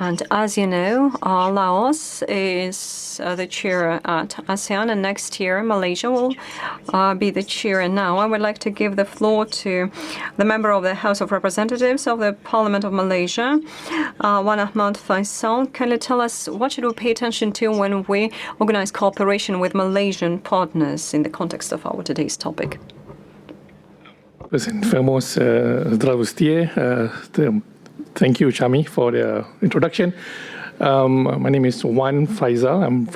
And as you know, Laos is the chair at ASEAN, and next year Malaysia will be the chair. And now I would like to give the floor to the member of the House of Representatives of the Parliament of Malaysia, Ahmad Fayhsal. Can you tell us what should we pay attention to when we organize cooperation with Malaysian partners in the context of our today's topic? First and foremost, thank you, Chami, for the introduction. My name is Wan Fayhsal. I'm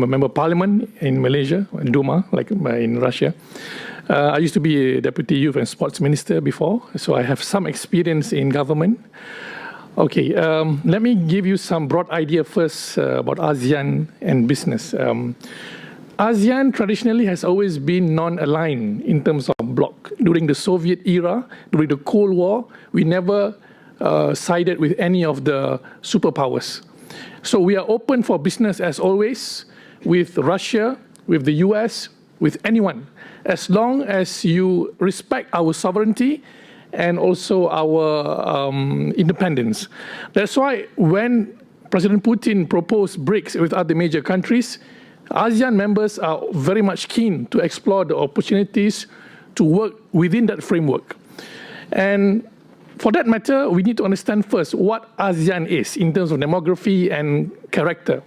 a member of Parliament in Malaysia, Duma, like in Russia. I used to be a Deputy Youth and Sports Minister before, so I have some experience in government. Okay, let me give you some broad idea first about ASEAN and business. ASEAN traditionally has always been non-aligned in terms of bloc. During the Soviet era, during the Cold War, we never sided with any of the superpowers. So we are open for business as always with Russia, with the US, with anyone, as long as you respect our sovereignty and also our independence. That's why when President Putin proposed BRICS with other major countries, ASEAN members are very much keen to explore the opportunities to work within that framework. And for that matter, we need to understand first what ASEAN is in terms of demography and character.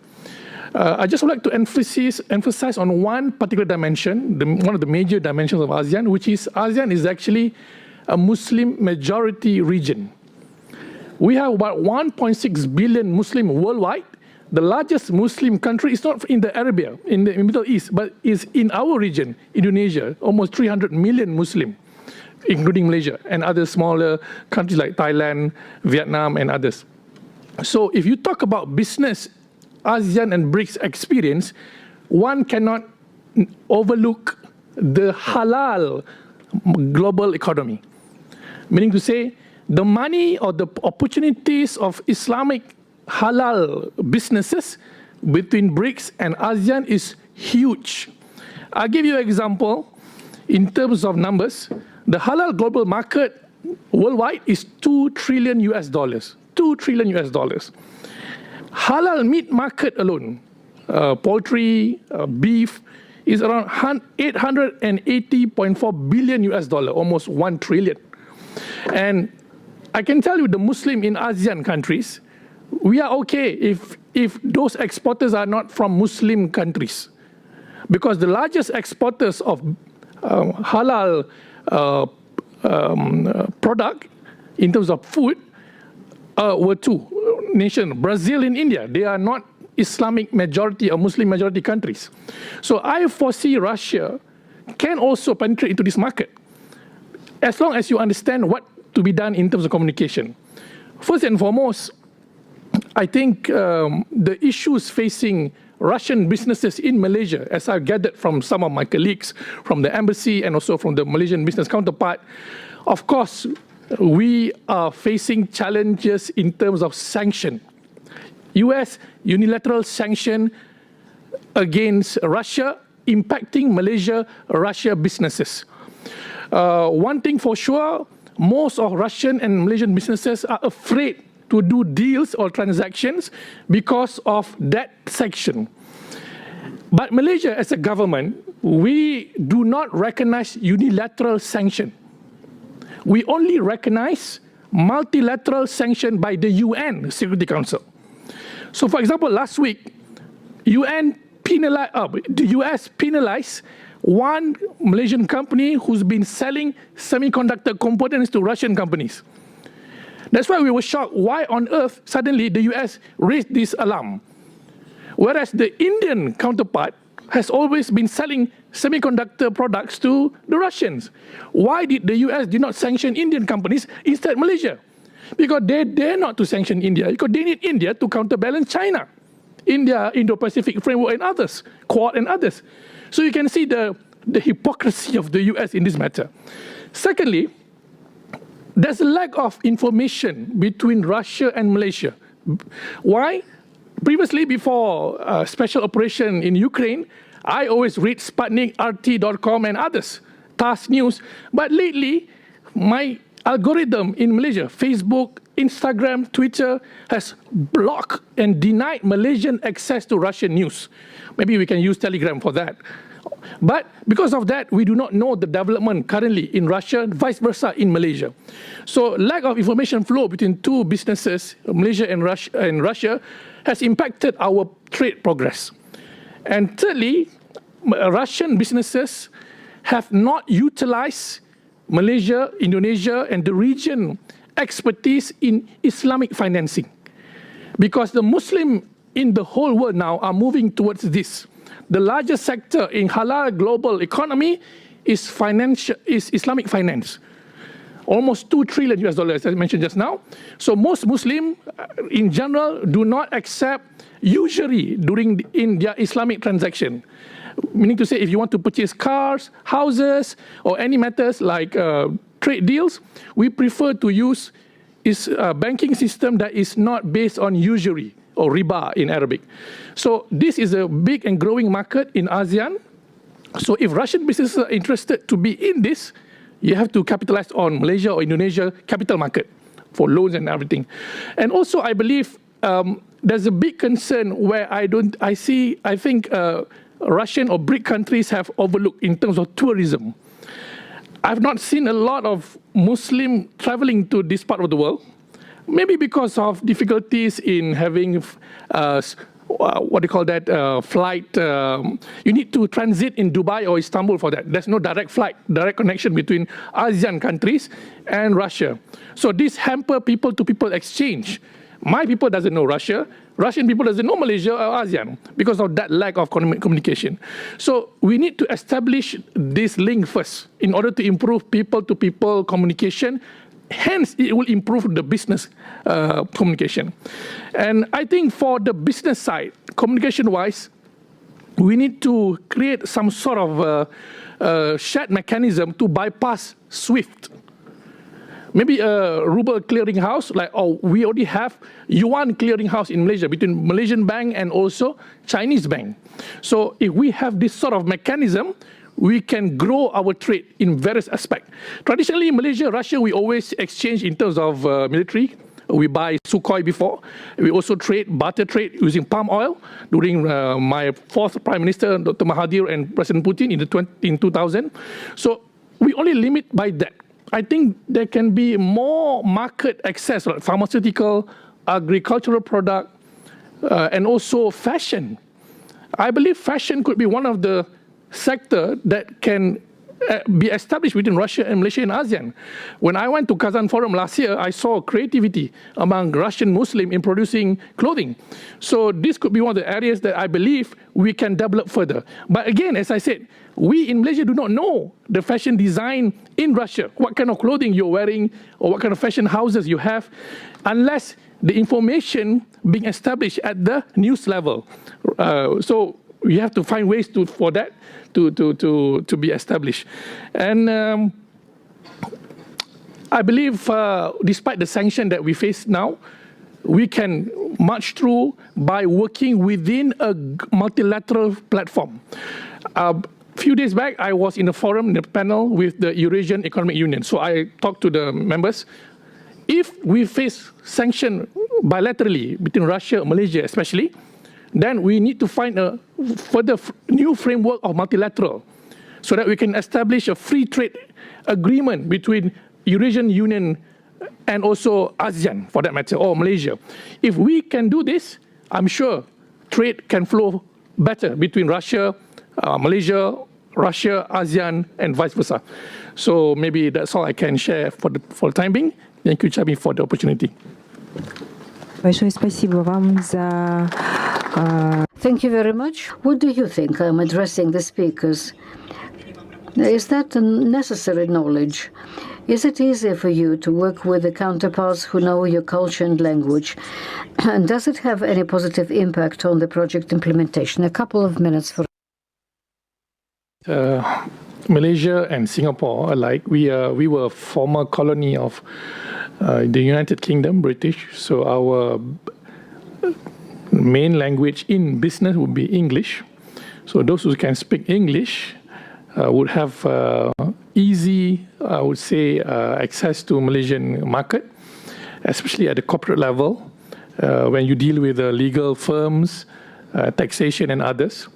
I just would like to emphasize on one particular dimension, one of the major dimensions of ASEAN, which is ASEAN is actually a Muslim majority region. We have about 1.6 billion Muslims worldwide. The largest Muslim country is not in the Arabia, in the Middle East, but is in our region, Indonesia, almost 300 million Muslim, including Malaysia and other smaller countries like Thailand, Vietnam, and others. So if you talk about business, ASEAN and BRICS experience, one cannot overlook the halal global economy. Meaning to say, the money or the opportunities of Islamic halal businesses between BRICS and ASEAN is huge. I'll give you an example. In terms of numbers, the halal global market worldwide is $2 trillion. $2 trillion. Halal meat market alone, poultry, beef, is around $880.4 billion, almost $1 trillion. And I can tell you the Muslim in ASEAN countries, we are okay if those exporters are not from Muslim countries. Because the largest exporters of halal product in terms of food were two nations, Brazil and India. They are not Islamic majority or Muslim majority countries. So I foresee Russia can also penetrate into this market, as long as you understand what to be done in terms of communication. First and foremost, I think the issues facing Russian businesses in Malaysia, as I've gathered from some of my colleagues from the embassy and also from the Malaysian business counterpart, of course, we are facing challenges in terms of sanction. US unilateral sanction against Russia impacting Malaysia-Russia businesses. One thing for sure, most of Russian and Malaysian businesses are afraid to do deals or transactions because of that sanction. But Malaysia as a government, we do not recognize unilateral sanction. We only recognize multilateral sanction by the UN Security Council. So for example, last week, the US penalized one Malaysian company who's been selling semiconductor components to Russian companies. That's why we were shocked. Why on earth suddenly the US raised this alarm? Whereas the Indian counterpart has always been selling semiconductor products to the Russians. Why did the US not sanction Indian companies, instead Malaysia? Because they dare not to sanction India, because they need India to counterbalance China, India, Indo-Pacific Framework and others, Quad and others. So you can see the hypocrisy of the US in this matter. Secondly, there's a lack of information between Russia and Malaysia. Why? Previously, before special operation in Ukraine, I always read Sputnik, RT.com and others, TASS News. But lately, my algorithm in Malaysia, Facebook, Instagram, Twitter, has blocked and denied Malaysian access to Russian news. Maybe we can use Telegram for that. But because of that, we do not know the development currently in Russia, vice versa in Malaysia. So lack of information flow between two businesses, Malaysia and Russia, has impacted our trade progress. And thirdly, Russian businesses have not utilized Malaysia, Indonesia, and the region expertise in Islamic financing. Because the Muslim in the whole world now are moving towards this. The largest sector in halal global economy is Islamic finance. Almost $2 trillion, as I mentioned just now. So most Muslims, in general, do not accept usury in their Islamic transaction. Meaning to say, if you want to purchase cars, houses, or any matters like trade deals, we prefer to use a banking system that is not based on usury, or riba in Arabic. So this is a big and growing market in ASEAN. So if Russian businesses are interested to be in this, you have to capitalize on Malaysia or Indonesia capital market for loans and everything. And also, I believe there's a big concern where I think Russian or BRIC countries have overlooked in terms of tourism. I've not seen a lot of Muslim traveling to this part of the world. Maybe because of difficulties in having, flight. You need to transit in Dubai or Istanbul for that. There's no direct connection between ASEAN countries and Russia. So this hamper people-to-people exchange. My people doesn't know Russia. Russian people doesn't know Malaysia or ASEAN because of that lack of communication. So we need to establish this link first in order to improve people-to-people communication. Hence, it will improve the business communication. And I think for the business side, communication-wise, we need to create some sort of shared mechanism to bypass SWIFT. Maybe a ruble clearinghouse, we already have yuan clearinghouse in Malaysia between Malaysian bank and also Chinese bank. So if we have this sort of mechanism, we can grow our trade in various aspects. Traditionally, in Malaysia, Russia, we always exchange in terms of military. We buy Sukhoi before. We also barter trade using palm oil during my fourth Prime Minister, Dr. Mahathir, and President Putin in 2000. So we only limit by that. I think there can be more market access, like pharmaceutical, agricultural product, and also fashion. I believe fashion could be one of the sector that can be established between Russia and Malaysia and ASEAN. When I went to Ekpoforum last year, I saw creativity among Russian Muslims in producing clothing. So this could be one of the areas that I believe we can develop further. But again, as I said, we in Malaysia do not know the fashion design in Russia, what kind of clothing you're wearing or what kind of fashion houses you have, unless the information being established at the news level. So we have to find ways for that to be established. And I believe despite the sanction that we face now, we can march through by working within a multilateral platform. A few days back, I was in a forum, in a panel with the Eurasian Economic Union. So I talked to the members. If we face sanction bilaterally between Russia and Malaysia especially, then we need to find a further new framework of multilateral so that we can establish a free trade agreement between Eurasian Union and also ASEAN, for that matter, or Malaysia. If we can do this, I'm sure trade can flow better between Russia, Malaysia, Russia, ASEAN, and vice versa. So maybe that's all I can share for the time being. Thank you, Chami, for the opportunity. Большое спасибо вам за... Thank you very much. What do you think? I'm addressing the speakers. Is that necessary knowledge? Is it easier for you to work with the counterparts who know your culture and language? And does it have any positive impact on the project implementation? A couple of minutes for... Malaysia and Singapore alike, we were a former colony of the United Kingdom, British. So our main language in business would be English. So those who can speak English would have easy, I would say, access to Malaysian market, especially at the corporate level, when you deal with legal firms, taxation and others.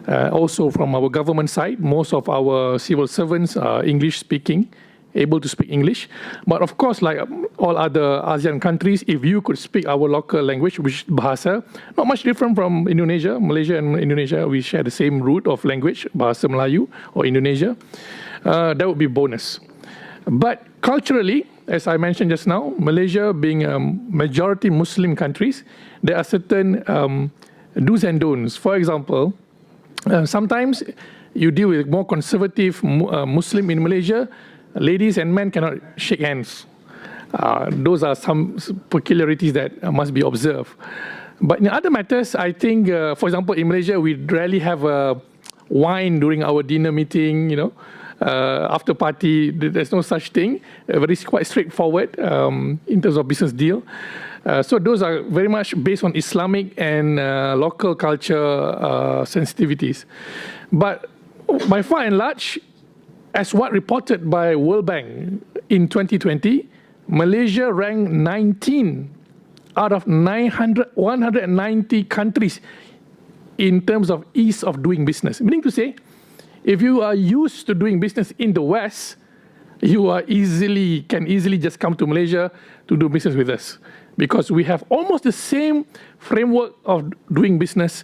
Also from our government side, most of our civil servants are English speaking, able to speak English. But of course, like all other ASEAN countries, if you could speak our local language, which is Bahasa, not much different from Indonesia. Malaysia and Indonesia, we share the same root of language, Bahasa Melayu or Indonesia. That would be bonus. But culturally, as I mentioned just now, Malaysia being a majority Muslim countries, there are certain do's and don'ts. For example, sometimes you deal with more conservative Muslim in Malaysia, ladies and men cannot shake hands. Those are some peculiarities that must be observed. But in other matters, I think, for example, in Malaysia, we rarely have wine during our dinner meeting, after party, there's no such thing. Very quite straightforward in terms of business deal. So those are very much based on Islamic and local culture sensitivities. But by far and large, as what reported by World Bank in 2020, Malaysia ranked 19 out of 190 countries in terms of ease of doing business. Meaning to say, if you are used to doing business in the West, you can easily just come to Malaysia to do business with us, because we have almost the same framework of doing business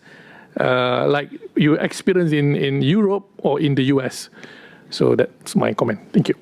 like you experience in Europe or in the US. So that's my comment. Thank you.